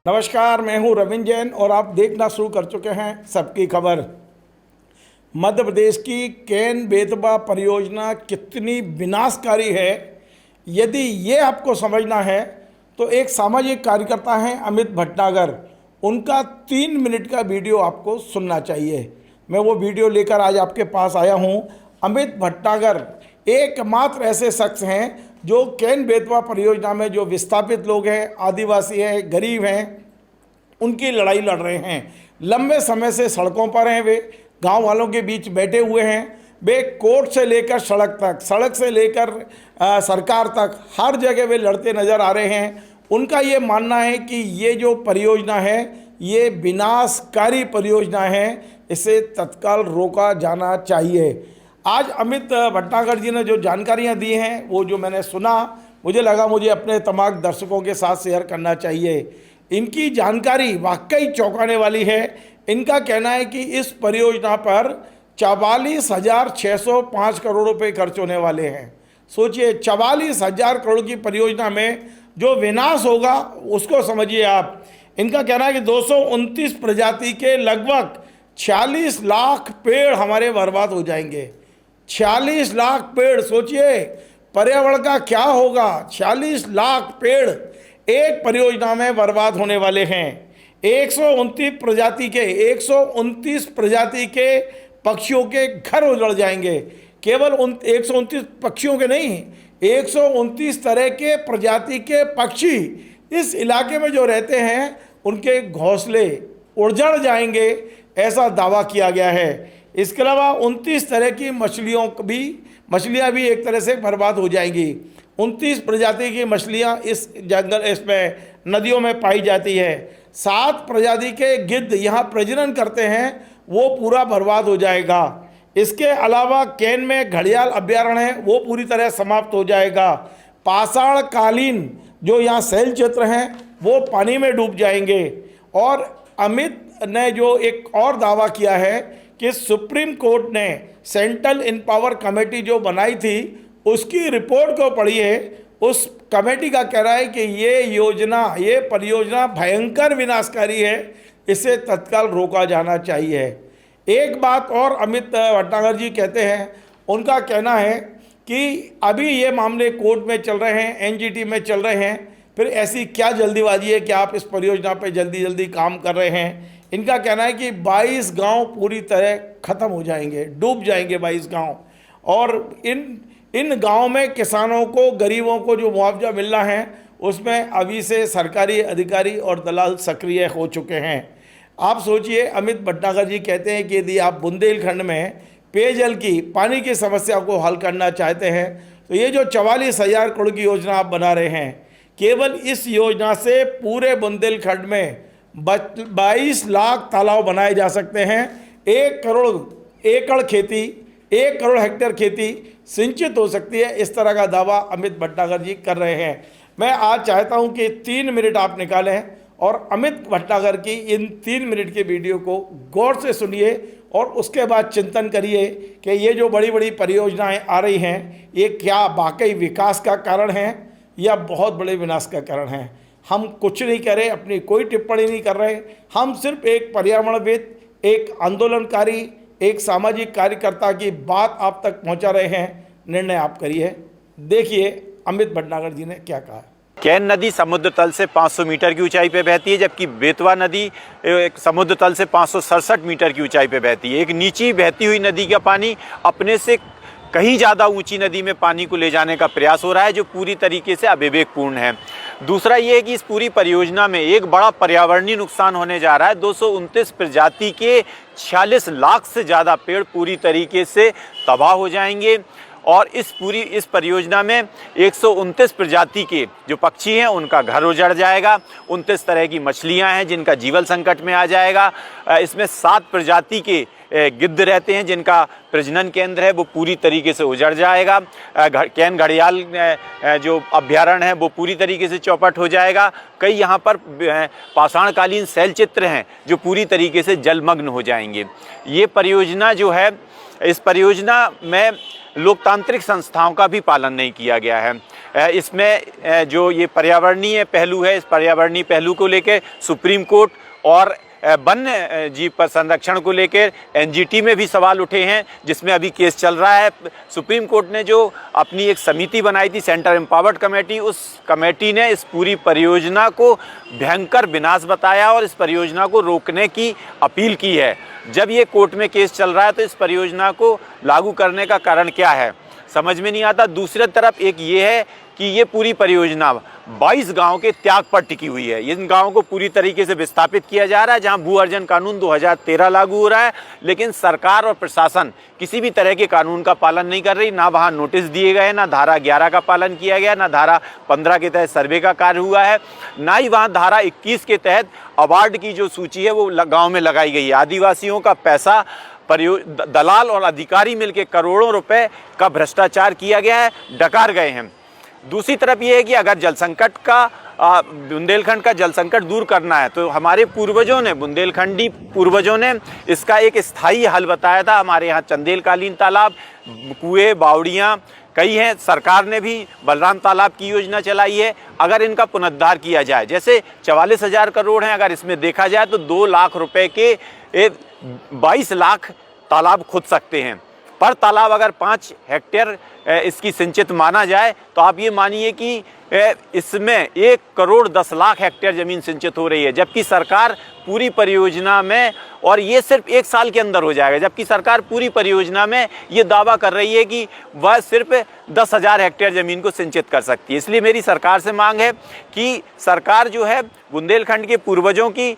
नमस्कार, मैं हूं रविंद्र जैन और आप देखना शुरू कर चुके हैं सबकी खबर। मध्य प्रदेश की केन बेतवा परियोजना कितनी विनाशकारी है, यदि ये आपको समझना है तो एक सामाजिक कार्यकर्ता हैं अमित भटनागर, उनका 3 मिनट का वीडियो आपको सुनना चाहिए। मैं वो वीडियो लेकर आज आपके पास आया हूँ। अमित भटनागर एकमात्र ऐसे शख्स हैं जो केन बेतवा परियोजना में जो विस्थापित लोग हैं, आदिवासी हैं, गरीब हैं, उनकी लड़ाई लड़ रहे हैं। लंबे समय से सड़कों पर हैं, वे गांव वालों के बीच बैठे हुए हैं। वे कोर्ट से लेकर सड़क तक, सड़क से लेकर सरकार तक, हर जगह वे लड़ते नज़र आ रहे हैं। उनका ये मानना है कि ये जो परियोजना है ये विनाशकारी परियोजना है, इसे तत्काल रोका जाना चाहिए। आज अमित भटनागर जी ने जो जानकारियां दी हैं, वो जो मैंने सुना, मुझे लगा मुझे अपने तमाम दर्शकों के साथ शेयर करना चाहिए। इनकी जानकारी वाकई चौंकाने वाली है। इनका कहना है कि इस परियोजना पर 44,605 करोड़ रुपए खर्च होने वाले हैं। सोचिए, 44,000 करोड़ की परियोजना में जो विनाश होगा उसको समझिए आप। इनका कहना है कि 229 प्रजाति के लगभग 46 लाख पेड़ हमारे बर्बाद हो जाएंगे। 46 लाख पेड़, सोचिए पर्यावरण का क्या होगा। 46 लाख पेड़ एक परियोजना में बर्बाद होने वाले हैं। 129 प्रजाति के पक्षियों के घर उजड़ जाएंगे। केवल 129 पक्षियों के नहीं, 129 तरह के प्रजाति के पक्षी इस इलाके में जो रहते हैं उनके घोंसले उजड़ जाएंगे, ऐसा दावा किया गया है। इसके अलावा 29 तरह की मछलियाँ भी एक तरह से बर्बाद हो जाएंगी। 29 प्रजाति की मछलियाँ इस जंगल, इसमें नदियों में पाई जाती है। 7 प्रजाति के गिद्ध यहाँ प्रजनन करते हैं, वो पूरा बर्बाद हो जाएगा। इसके अलावा केन में घड़ियाल अभ्यारण्य है, वो पूरी तरह समाप्त हो जाएगा। पाषाण कालीन जो यहाँ शैल क्षेत्र हैं वो पानी में डूब जाएंगे। और अमित ने जो एक और दावा किया है कि सुप्रीम कोर्ट ने सेंट्रल इन पावर कमेटी जो बनाई थी उसकी रिपोर्ट को पढ़िए। उस कमेटी का कहना है कि ये परियोजना भयंकर विनाशकारी है, इसे तत्काल रोका जाना चाहिए। एक बात और अमित भटनागर जी कहते हैं, उनका कहना है कि अभी ये मामले कोर्ट में चल रहे हैं, एनजीटी में चल रहे हैं, फिर ऐसी क्या जल्दीबाजी है कि आप इस परियोजना पे जल्दी काम कर रहे हैं। इनका कहना है कि 22 गांव पूरी तरह ख़त्म हो जाएंगे, डूब जाएंगे 22 गांव। और इन गांव में किसानों को, गरीबों को जो मुआवजा मिलना है उसमें अभी से सरकारी अधिकारी और दलाल सक्रिय हो चुके हैं। आप सोचिए, अमित भटनागर जी कहते हैं कि यदि आप बुंदेलखंड में पेयजल की, पानी की समस्या को हल करना चाहते हैं तो ये जो 44,000 करोड़ की योजना आप बना रहे हैं, केवल इस योजना से पूरे बुंदेलखंड में 22 लाख तालाब बनाए जा सकते हैं। 1 करोड़ एकड़ खेती, 1 करोड़ हेक्टेयर खेती सिंचित हो सकती है। इस तरह का दावा अमित भटनागर जी कर रहे हैं। मैं आज चाहता हूं कि 3 मिनट आप निकालें और अमित भटनागर की इन 3 मिनट के वीडियो को गौर से सुनिए और उसके बाद चिंतन करिए कि ये जो बड़ी बड़ी परियोजनाएं आ रही हैं, ये क्या वाकई विकास का कारण है या बहुत बड़े विनाश का कारण है। हम कुछ नहीं कर रहे, अपनी कोई टिप्पणी नहीं कर रहे। हम सिर्फ एक पर्यावरणविद, एक आंदोलनकारी, एक सामाजिक कार्यकर्ता की बात आप तक पहुंचा रहे हैं। निर्णय आप करिए। देखिए अमित भटनागर जी ने क्या कहा। केन नदी समुद्र तल से 500 मीटर की ऊंचाई पे बहती है, जबकि बेतवा नदी समुद्र तल से 567 मीटर की ऊंचाई पे बहती है। एक नीची बहती हुई नदी का पानी अपने से कहीं ज़्यादा ऊंची नदी में पानी को ले जाने का प्रयास हो रहा है, जो पूरी तरीके से अविवेकपूर्ण है। दूसरा ये है कि इस पूरी परियोजना में एक बड़ा पर्यावरणीय नुकसान होने जा रहा है। 229 प्रजाति के 46 लाख से ज़्यादा पेड़ पूरी तरीके से तबाह हो जाएंगे। और इस परियोजना में 129 प्रजाति के जो पक्षी हैं उनका घर उजड़ जाएगा। 29 तरह की मछलियां हैं जिनका जीवन संकट में आ जाएगा। इसमें 7 प्रजाति के गिद्ध रहते हैं जिनका प्रजनन केंद्र है वो पूरी तरीके से उजड़ जाएगा। केन घड़ियाल जो अभ्यारण्य है वो पूरी तरीके से चौपट हो जाएगा। कई यहाँ पर पाषाणकालीन शैल चित्र हैं जो पूरी तरीके से जलमग्न हो जाएंगे। ये परियोजना जो है, इस परियोजना में लोकतांत्रिक संस्थाओं का भी पालन नहीं किया गया है। इसमें जो ये पर्यावरणीय पहलू है, इस पर्यावरणीय पहलू को लेकर सुप्रीम कोर्ट और वन्य जीव पर संरक्षण को लेकर एनजीटी में भी सवाल उठे हैं, जिसमें अभी केस चल रहा है। सुप्रीम कोर्ट ने जो अपनी एक समिति बनाई थी, सेंटर एम्पावर्ड कमेटी, उस कमेटी ने इस पूरी परियोजना को भयंकर विनाश बताया और इस परियोजना को रोकने की अपील की है। जब ये कोर्ट में केस चल रहा है तो इस परियोजना को लागू करने का कारण क्या है, समझ में नहीं आता। दूसरी तरफ एक ये है कि ये पूरी परियोजना 22 गांव के त्याग पर टिकी हुई है। इन गांवों को पूरी तरीके से विस्थापित किया जा रहा है, जहां भू अर्जन कानून 2013 लागू हो रहा है, लेकिन सरकार और प्रशासन किसी भी तरह के कानून का पालन नहीं कर रही। ना वहां नोटिस दिए गए, ना धारा 11 का पालन किया गया, ना धारा 15 के तहत सर्वे का कार्य हुआ है, ना ही वहां धारा 21 के तहत अवार्ड की जो सूची है वो गाँव में लगाई गई है। आदिवासियों का पैसा दलाल और अधिकारी मिलकर करोड़ों रुपए का भ्रष्टाचार किया गया है, डकार गए हैं। दूसरी तरफ ये है कि अगर जल संकट का बुंदेलखंड का जल संकट दूर करना है तो हमारे पूर्वजों ने, बुंदेलखंडी पूर्वजों ने इसका एक स्थायी हल बताया था। हमारे यहाँ चंदेलकालीन तालाब, कुएं, बावड़ियाँ कई हैं। सरकार ने भी बलराम तालाब की योजना चलाई है। अगर इनका पुनरुद्धार किया जाए, जैसे 44,000 करोड़ हैं, अगर इसमें देखा जाए तो 2 लाख रुपए के 22 लाख तालाब खुद सकते हैं। पर तालाब अगर 5 हेक्टेयर इसकी सिंचित माना जाए तो आप ये मानिए कि इसमें 1 करोड़ 10 लाख हेक्टेयर ज़मीन सिंचित हो रही है, जबकि सरकार पूरी परियोजना में, और ये सिर्फ 1 साल के अंदर हो जाएगा, जबकि सरकार पूरी परियोजना में ये दावा कर रही है कि वह सिर्फ 10,000 हेक्टेयर ज़मीन को सिंचित कर सकती है। इसलिए मेरी सरकार से मांग है कि सरकार जो है बुंदेलखंड के पूर्वजों की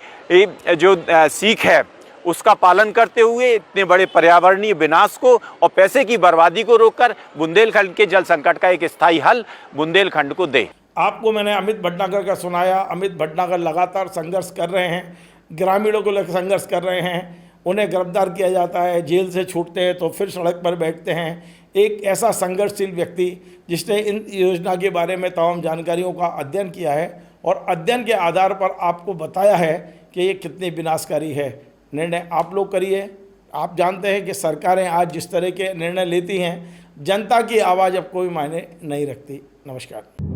जो सीख है उसका पालन करते हुए इतने बड़े पर्यावरणीय विनाश को और पैसे की बर्बादी को रोककर बुंदेलखंड के जल संकट का एक स्थायी हल बुंदेलखंड को दे। आपको मैंने अमित भटनागर का सुनाया। अमित भटनागर लगातार संघर्ष कर रहे हैं, ग्रामीणों को लेकर संघर्ष कर रहे हैं। उन्हें गिरफ्तार किया जाता है, जेल से छूटते हैं तो फिर सड़क पर बैठते हैं। एक ऐसा संघर्षशील व्यक्ति जिसने इन योजना के बारे में तमाम जानकारियों का अध्ययन किया है और अध्ययन के आधार पर आपको बताया है कि ये कितनी विनाशकारी है। निर्णय आप लोग करिए। आप जानते हैं कि सरकारें आज जिस तरह के निर्णय लेती हैं, जनता की आवाज़ अब कोई मायने नहीं रखती। नमस्कार।